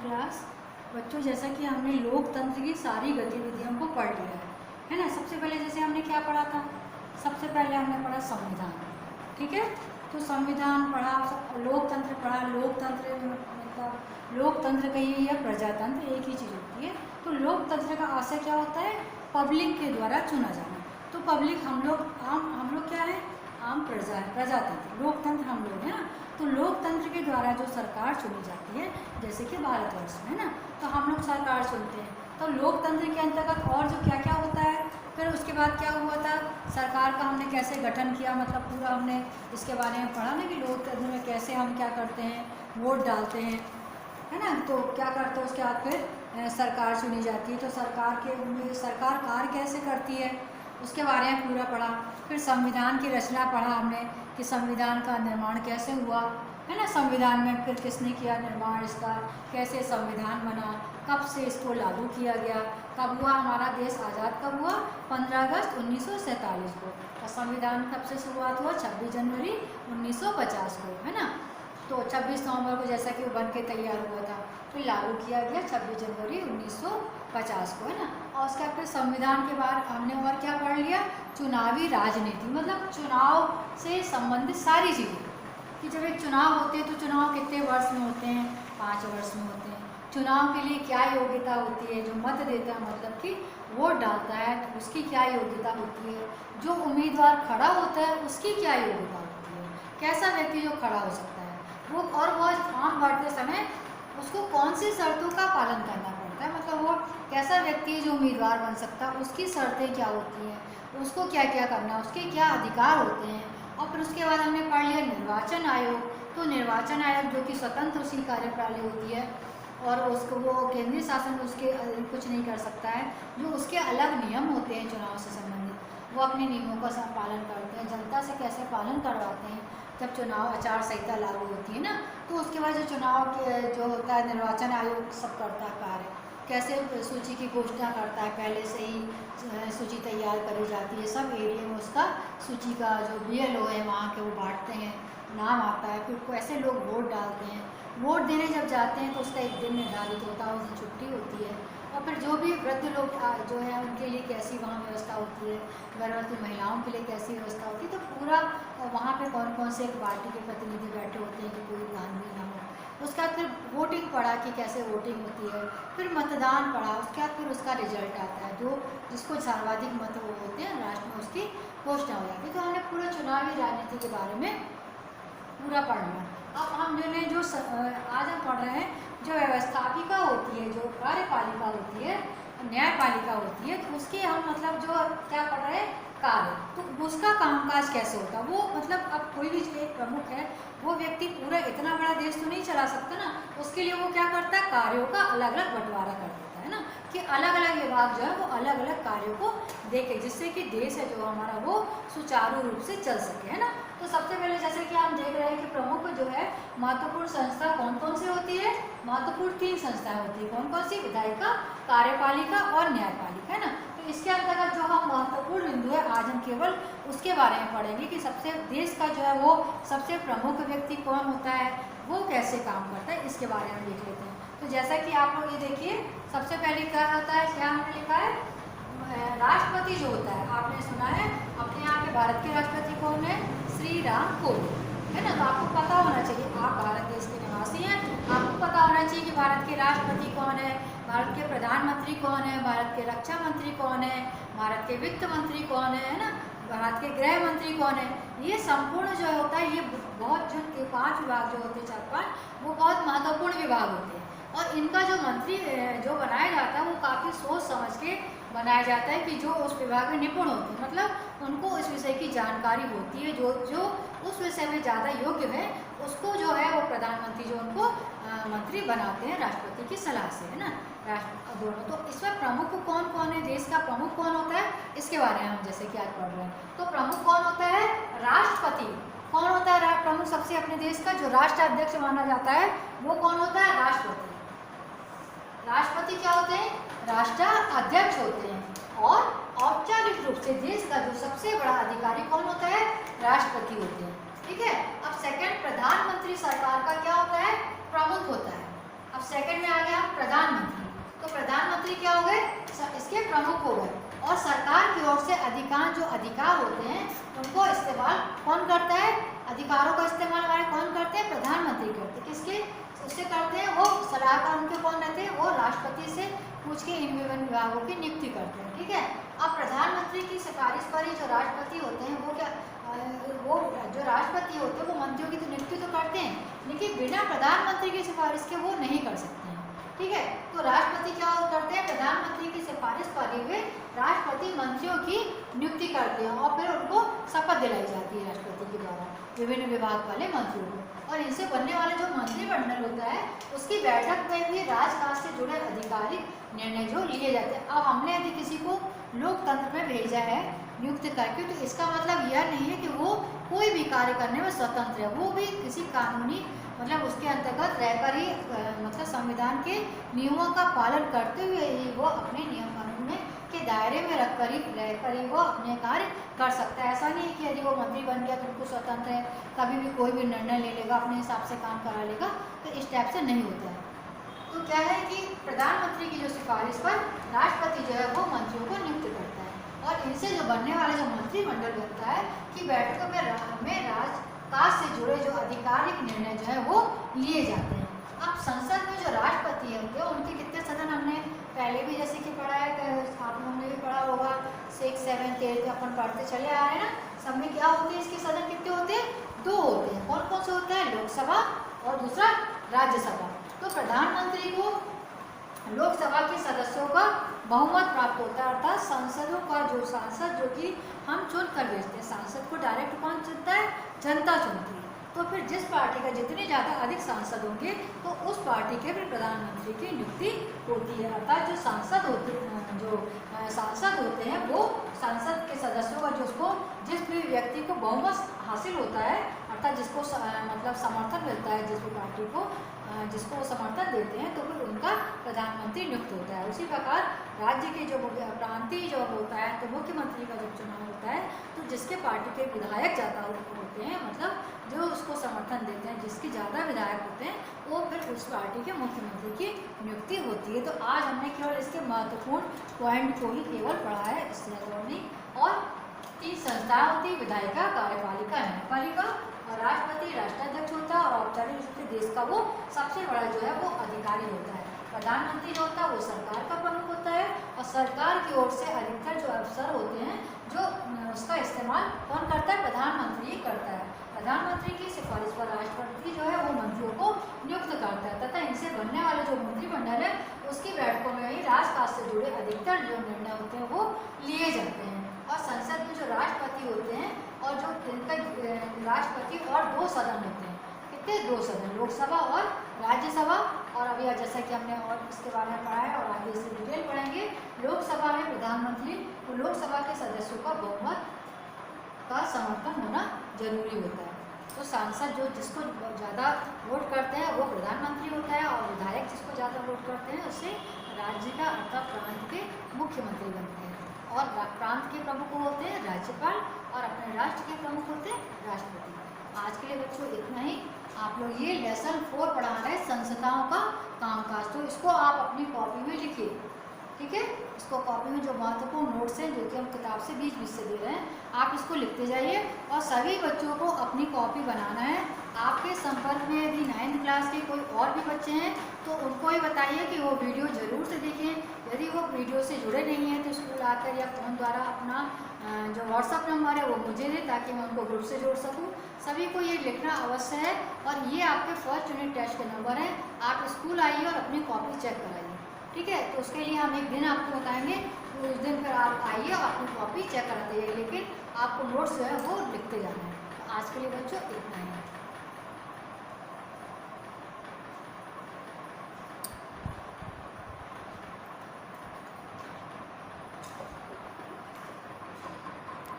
Class. बच्चों, जैसा कि हमने लोकतंत्र की सारी गतिविधियों को पढ़ लिया है ना। सबसे पहले जैसे हमने क्या पढ़ा था, सबसे पहले हमने पढ़ा संविधान, ठीक है। तो संविधान पढ़ा, लोकतंत्र पढ़ा। लोकतंत्र मतलब लोकतंत्र कहिए या प्रजातंत्र एक ही चीज़ होती है। तो लोकतंत्र का आशय क्या होता है, पब्लिक के द्वारा चुना जाना। तो पब्लिक हम लोग क्या है, आम प्रजा है। प्रजातंत्र, लोकतंत्र हम लोग हैं ना। तो लोकतंत्र के द्वारा जो सरकार चुनी जाती है, जैसे कि भारतवर्ष में ना, तो हम लोग सरकार चुनते हैं। तो लोकतंत्र के अंतर्गत और जो क्या क्या होता है, फिर उसके बाद क्या हुआ था, सरकार का हमने कैसे गठन किया, मतलब पूरा हमने इसके बारे में पढ़ा ना कि लोकतंत्र में कैसे हम क्या करते हैं, वोट डालते हैं, है ना। तो क्या करते हैं, उसके बाद फिर सरकार चुनी जाती है। तो सरकार कार्य कैसे करती है, उसके बारे में पूरा पढ़ा। फिर संविधान की रचना पढ़ा हमने कि संविधान का निर्माण कैसे हुआ, है ना। संविधान में फिर किसने किया निर्माण इसका, कैसे संविधान बना, कब से इसको लागू किया गया, कब हुआ हमारा देश आज़ाद, कब हुआ 15 अगस्त 1947 को। और संविधान कब से शुरुआत हुआ, 26 जनवरी 1950 को, है ना। तो 26 नवंबर को जैसा कि वो बन के तैयार हुआ था, फिर लागू किया गया 26 जनवरी 1950 को, है ना। और उसके बाद फिर संविधान के बाद हमने और क्या पढ़ लिया, चुनावी राजनीति, मतलब चुनाव से संबंधित सारी चीज़ें कि जब एक चुनाव होते हैं तो चुनाव कितने वर्ष में होते हैं, 5 वर्ष में होते हैं। चुनाव के लिए क्या योग्यता होती है, जो मत देता है मतलब कि वोट डालता है तो उसकी क्या योग्यता होती है, जो उम्मीदवार खड़ा होता है उसकी क्या योग्यता होती है, कैसा व्यक्ति जो खड़ा हो सकता है वो, और वो फॉर्म भरते समय उसको कौन सी शर्तों का पालन करना पड़ता है, मतलब वो कैसा व्यक्ति है जो उम्मीदवार बन सकता है, उसकी शर्तें क्या होती हैं, उसको क्या क्या करना, उसके क्या अधिकार होते हैं। और फिर उसके बाद हमने पढ़ लिया निर्वाचन आयोग। तो निर्वाचन आयोग जो कि स्वतंत्र उसकी कार्यप्रणाली होती है और उसको वो केंद्रीय शासन उसके कुछ नहीं कर सकता है। जो उसके अलग नियम होते हैं चुनाव से संबंधित, वो अपने नियमों का पालन करते हैं, जनता से कैसे पालन करवाते हैं जब चुनाव आचार संहिता लागू होती है ना। तो उसके बाद जो चुनाव के जो होता है निर्वाचन आयोग सब करता है कार्य, कैसे सूची की घोषणा करता है, पहले से ही सूची तैयार करी जाती है, सब एरिया में उसका सूची का जो BLO है वहाँ के वो बांटते हैं, नाम आता है, फिर कैसे लोग वोट डालते हैं, वोट देने जब जाते हैं तो उसका एक दिन निर्धारित होता है, उस दिन छुट्टी होती है। और फिर जो भी वृद्ध लोग जो है उनके लिए कैसी वहाँ व्यवस्था होती है, गर्भवती महिलाओं के लिए कैसी व्यवस्था होती है। तो पूरा वहाँ पे कौन कौन से पार्टी के प्रतिनिधि बैठे होते हैं कि कोई धांधली ना हो। उसके बाद फिर वोटिंग पढ़ा कि कैसे वोटिंग होती है, फिर मतदान पढ़ा, उसके बाद फिर उसका रिजल्ट आता है, जो जिसको सर्वाधिक मत वो होते हैं राष्ट्र में उसकी घोषणा हो जाती है। तो हमने पूरा चुनावी राजनीति के बारे में पूरा पढ़ लिया। अब हम जो आज हम पढ़ रहे हैं, जो व्यवस्थापिका होती है, जो कार्यपालिका होती है, न्यायपालिका होती है, तो उसके हम मतलब जो क्या पढ़ रहे हैं, कार्य, तो उसका कामकाज कैसे होता है वो, मतलब अब कोई भी जो एक प्रमुख है वो व्यक्ति पूरा इतना बड़ा देश तो नहीं चला सकता ना। उसके लिए वो क्या करता है, कार्यों का अलग अलग बंटवारा कर देता है ना, कि अलग अलग विभाग जो है वो अलग अलग कार्यों को देखे, जिससे कि देश है जो हमारा वो सुचारू रूप से चल सके, है ना। तो सबसे पहले जैसे कि हम देख रहे हैं कि प्रमुख जो है महत्वपूर्ण संस्था कौन कौन सी होती है, महत्वपूर्ण 3 संस्थाएं होती है। कौन कौन सी, विधायिका, कार्यपालिका और न्यायपालिका, है ना। तो इसके अंतर्गत जो हम महत्वपूर्ण बिंदु है आज हम केवल उसके बारे में पढ़ेंगे कि सबसे देश का जो है वो सबसे प्रमुख व्यक्ति कौन होता है, वो कैसे काम करता है, इसके बारे में देख लेते हैं। तो जैसा कि आप लोग ये देखिए, सबसे पहले क्या होता है, क्या हमने लिखा है, राष्ट्रपति जो होता है, आपने सुना है अपने यहाँ के भारत के राष्ट्रपति कौन है, श्री राम कोविंद, है ना। तो आपको पता होना चाहिए, आप भारत देश के निवासी हैं, आपको पता होना चाहिए कि भारत के राष्ट्रपति कौन है, भारत के प्रधानमंत्री कौन है, भारत के रक्षा मंत्री कौन है, भारत के वित्त मंत्री कौन है ना, भारत के गृह मंत्री कौन है। ये संपूर्ण जो होता है, ये बहुत जो 5 विभाग जो होते हैं, 4-5, वो बहुत महत्वपूर्ण विभाग होते हैं। और इनका जो मंत्री जो बनाया जाता है वो काफ़ी सोच समझ के बनाया जाता है कि जो उस विभाग में निपुण होते हैं, मतलब उनको उस विषय की जानकारी होती है, जो उस विषय में ज़्यादा योग्य है उसको जो है वो प्रधानमंत्री जो उनको मंत्री बनाते हैं राष्ट्रपति की सलाह से, है ना, राष्ट्र दोनों। तो इसमें प्रमुख कौन कौन है, देश का प्रमुख कौन होता है, इसके बारे में हम जैसे कि आज पढ़ रहे हैं। तो प्रमुख कौन होता है, राष्ट्रपति। कौन होता है प्रमुख सबसे अपने देश का, जो राष्ट्राध्यक्ष माना जाता है वो कौन होता है, राष्ट्रपति। राष्ट्रपति क्या होते हैं, राष्ट्राध्यक्ष होते हैं। और औपचारिक रूप से देश का जो सबसे बड़ा अधिकारी कौन होता है, राष्ट्रपति होते हैं, ठीक है। अब सेकंड, प्रधानमंत्री सरकार का क्या होता है, प्रमुख होता है। अब सेकंड में आ गया प्रधानमंत्री। तो प्रधानमंत्री क्या हो गए, इसके प्रमुख हो गए। और सरकार की ओर से अधिकांश जो अधिकार होते हैं उनको इस्तेमाल कौन करता है, अधिकारों का इस्तेमाल हमारे कौन करते हैं, प्रधानमंत्री करते हैं। किसके उससे करते हैं, वो सलाहकार उनके कौन रहते हैं, वो राष्ट्रपति से पूछ के इन विभिन्न विभागों की नियुक्ति करते हैं। ठीक है, अब प्रधानमंत्री की सिफारिश पर ही जो राष्ट्रपति होते हैं वो क्या, वो जो राष्ट्रपति होते हैं वो मंत्रियों की तो नियुक्ति तो करते हैं, लेकिन बिना प्रधानमंत्री की सिफारिश के वो नहीं कर सकते हैं। ठीक है, तो राष्ट्रपति क्या करते हैं, प्रधानमंत्री की सिफारिश पर ही वे राष्ट्रपति मंत्रियों की नियुक्ति करते हैं और फिर उनको शपथ दिलाई जाती है राष्ट्रपति के द्वारा विभिन्न विभाग वाले मंत्रियों को। और इनसे बनने वाले जो मंत्रिमंडल होता है उसकी बैठक में भी राजकाज से जुड़े आधिकारिक निर्णय जो लिए जाते हैं। अब हमने यदि किसी को लोकतंत्र में भेजा है नियुक्त करके, तो इसका मतलब यह नहीं है कि वो कोई भी कार्य करने में स्वतंत्र है, वो भी किसी कानूनी मतलब उसके अंतर्गत रहकर ही मतलब संविधान के नियमों का पालन करते हुए ही वो अपने नियम कानून में के दायरे में रहकर ही वो अपने कार्य कर सकता है। ऐसा नहीं है कि यदि वो मंत्री बन गया बिल्कुल स्वतंत्र है, कभी भी कोई भी निर्णय ले लेगा, अपने हिसाब से काम करा लेगा, तो इस टाइप से नहीं होता है। तो क्या है कि प्रधानमंत्री की जो सिफारिश पर राष्ट्रपति जो है वो मंत्रियों को नियुक्त करता है और इनसे जो बनने वाला जो मंत्रिमंडल बनता है कि बैठकों में राजकाज से जुड़े जो आधिकारिक निर्णय जो है वो लिए जाते हैं। अब संसद में जो राष्ट्रपति होते हैं उनके कितने सदन हमने पहले भी जैसे कि पढ़ा है, आप लोगों ने भी पढ़ा होगा, 6, 7, 8 अपन पढ़ते चले आ रहे हैं ना। सब में क्या होते हैं, इसके सदन कितने होते हैं, 2 होते हैं। कौन कौन से होते हैं, लोकसभा और दूसरा राज्यसभा। तो प्रधानमंत्री को लोकसभा के सदस्यों का बहुमत प्राप्त होता है, अर्थात सांसदों का जो सांसद जो कि हम चुन कर भेजते हैं, सांसद को डायरेक्ट कौन चुनता है, जनता चुनती है। तो फिर जिस पार्टी का जितने ज़्यादा अधिक सांसद होंगे तो उस पार्टी के फिर प्रधानमंत्री की नियुक्ति होती है। अर्थात जो सांसद होते हैं वो सांसद के सदस्यों का जिस भी व्यक्ति को बहुमत हासिल होता है, अर्थात जिसको मतलब समर्थन मिलता है, जिस भी पार्टी को जिसको समर्थन देते हैं, तो फिर उनका प्रधानमंत्री नियुक्त होता है। उसी प्रकार राज्य के जो प्रांतीय जो होता है, तो मुख्यमंत्री का जब चुनाव होता है तो जिसके पार्टी के विधायक ज़्यादा होते हैं, मतलब जो उसको समर्थन देते हैं, जिसके ज़्यादा विधायक होते हैं, वो फिर उस पार्टी के मुख्यमंत्री की नियुक्ति होती है। तो आज हमने केवल इसके महत्वपूर्ण पॉइंट को ही केवल पढ़ा है, इससे नहीं। और 3 संस्थाएं होती, विधायिका, कार्यपालिका, न्यायपालिका, और राष्ट्रपति राष्ट्राध्यक्ष होता है और औपचारिक रूप से देश का वो सबसे बड़ा जो है वो अधिकारी होता है। प्रधानमंत्री जो होता है वो सरकार का प्रमुख होता है और सरकार की ओर से अधिकतर जो अफसर होते हैं जो उसका इस्तेमाल कौन करता है, प्रधानमंत्री करता है। प्रधानमंत्री की सिफारिश पर राष्ट्रपति जो है वो मंत्रियों को नियुक्त करता है तथा इनसे बनने वाले जो मंत्रिमंडल है उसकी बैठकों में ही राजकाज से जुड़े अधिकतर जो निर्णय होते हैं वो लिए जाते हैं। और संसद में जो राष्ट्रपति होते हैं और जो इनका राष्ट्रपति और 2 सदन होते हैं, कितने 2 सदन, लोकसभा और राज्यसभा। और अभी जैसा कि हमने और इसके बारे में पढ़ा है और आगे इसे डिटेल पढ़ेंगे। लोकसभा में प्रधानमंत्री और लोकसभा के सदस्यों का बहुमत का समर्थन होना जरूरी होता है। तो सांसद जो जिसको ज़्यादा वोट करते हैं वो प्रधानमंत्री होता है और विधायक जिसको ज़्यादा वोट करते हैं उससे राज्य का अर्थात प्रांत के मुख्यमंत्री बनते हैं। और प्रांत के प्रमुख होते हैं राज्यपाल और अपने राष्ट्र के प्रमुख होते हैं राष्ट्रपति। आज के लिए बच्चों इतना ही। आप लोग ये लेसन 4 पढ़ा रहे हैं, संस्थाओं का कामकाज, तो इसको आप अपनी कॉपी में लिखिए। ठीक है, इसको कॉपी में जो महत्वपूर्ण नोट्स हैं जो कि हम किताब से बीच से दे रहे हैं, आप इसको लिखते जाइए। और सभी बच्चों को अपनी कॉपी बनाना है। आपके संपर्क में यदि 9th क्लास के कोई और भी बच्चे हैं तो उनको ही बताइए कि वो वीडियो ज़रूर से देखें। यदि वो वीडियो से जुड़े नहीं हैं तो स्कूल आकर या फ़ोन द्वारा अपना जो व्हाट्सअप नंबर है वो मुझे दें ताकि मैं उनको ग्रुप से जोड़ सकूं। सभी को ये लिखना अवश्य है। और ये आपके फर्स्ट यूनिट टेस्ट के नंबर हैं। आप स्कूल आइए और अपनी कॉपी चेक कराइए। ठीक है, तो उसके लिए हम एक दिन आपको बताएंगे, तो उस दिन फिर आप आइए और अपनी कॉपी चेक कराते जाइए, लेकिन आपको नोट्स जो है वो लिखते जाना है। आज के लिए बच्चों इतना ही।